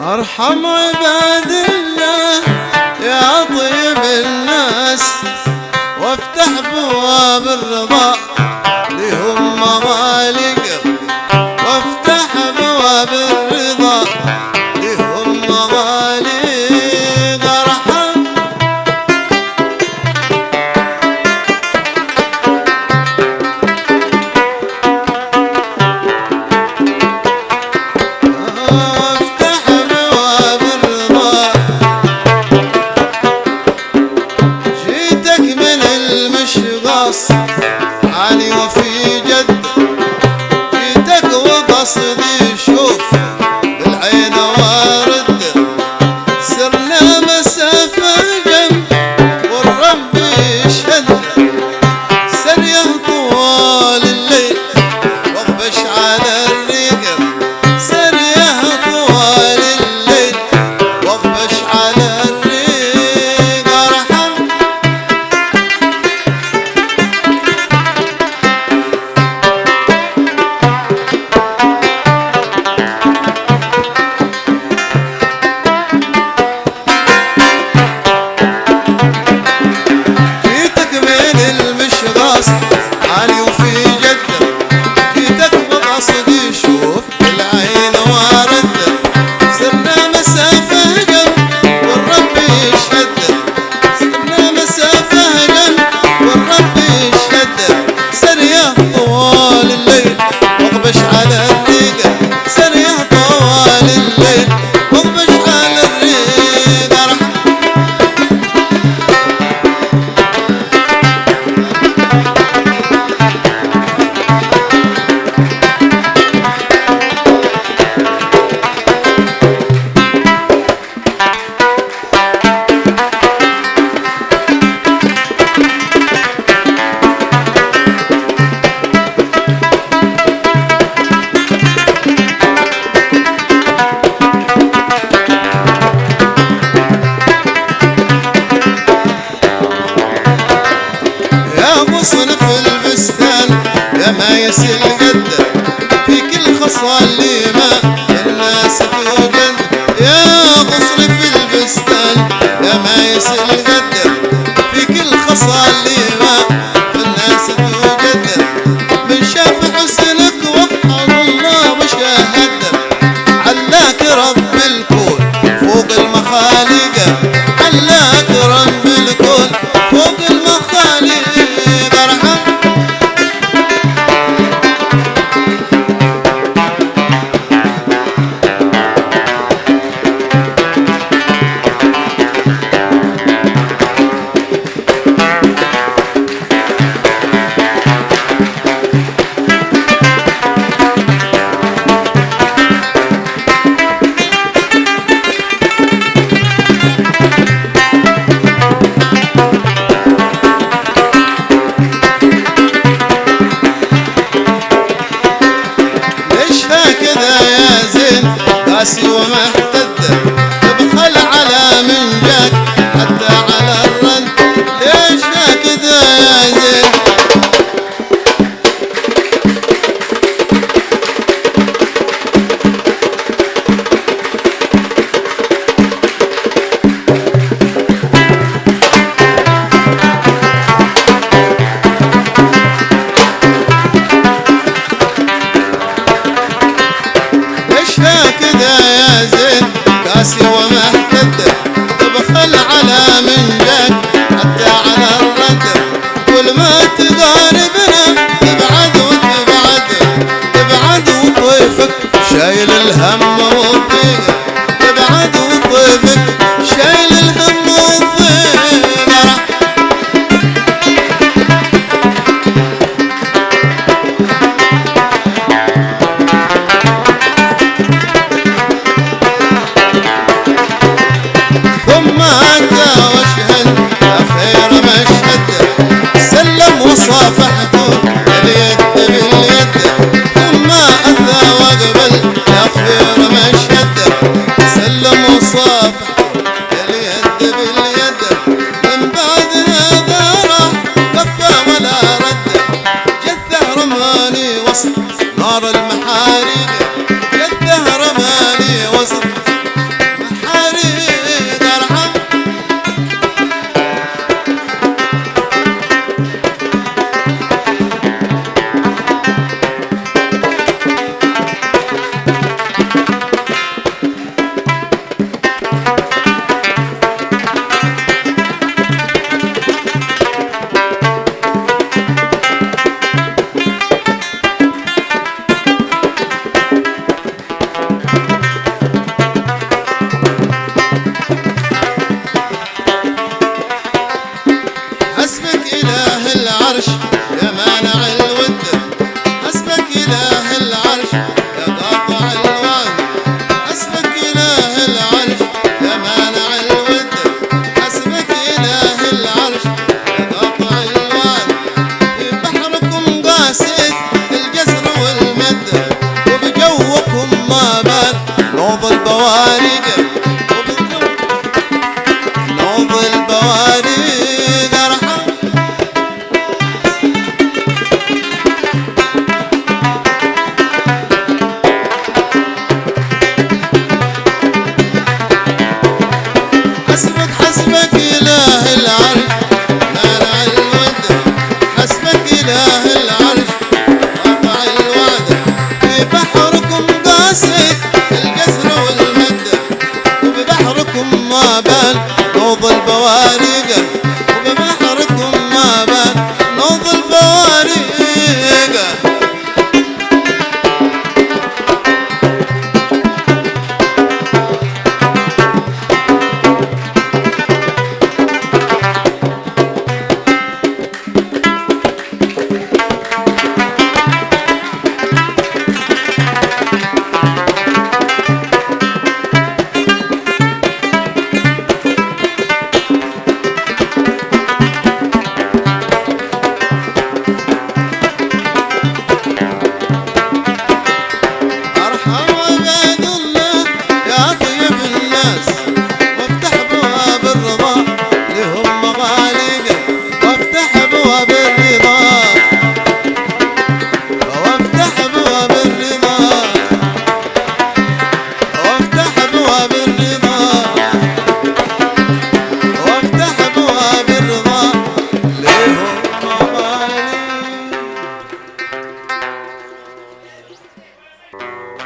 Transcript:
ارحم عباد الله يا طيب الناس، وافتح بواب الرضا لهم مغالق، وافتح بواب الرضا لهم مغالق. ارحم علي وفي جد، جيتك وقصدي شوف بالعين وارد، سرنا مسافة جنب والرب يشهد، سريه طوال الليل واغبش على الرقب، سريه طوال الليل واغبش على الرقب. ارحم علي وفي جدة، جيتك بقصدي شوف بالعين وارد، سرنا مسافة جنب والرب يشهد، سرنا مسافة جنب والرب يشهد، سريه طوال الليل واغبش على الريقة، سريه طوال الليل واغبش على الريقة. غصن في البستان يا ما يسيل قده، في كل خصال لي ما الناس توجد، يا غصن في البستان يا ما يسيل قده، في كل خصال لي ما الناس توجد، من شاف حسنك وحد الله وشاهد، علاك رب الكون فوق المخالق، علاك رب الكون فوق المخالق. قاسي ومحتد تبخل على من جاك حتى على الرد، ليش هكذا يا زين؟ ليش هكذا يا زين؟ قاسي ومحتد تبخل على من جاك حتى على الرد، كل ما تقاربنا تبعد وتبعد، تبعد وطيفك شايل الهم والضيق، تبعد وطيفك شايل الهم والضيق. ثم أتى واشهد أخير مشهد، سلم وصافحته اليد باليد، ثم أتى وقبل أخير مشهد، سلم وصافحته اليد باليد، من بعد هذا راح كفى ولا رد، جثه رماني وسط نار المحارق، جثه رماني وسط الحقيقة وبالنوض البواريد ارحم حسبك حسبك إله العرش مانع الودة حسبك إله العرش رفع الوعدة في بحركم قاسيت القسر والمدة وببحركم ما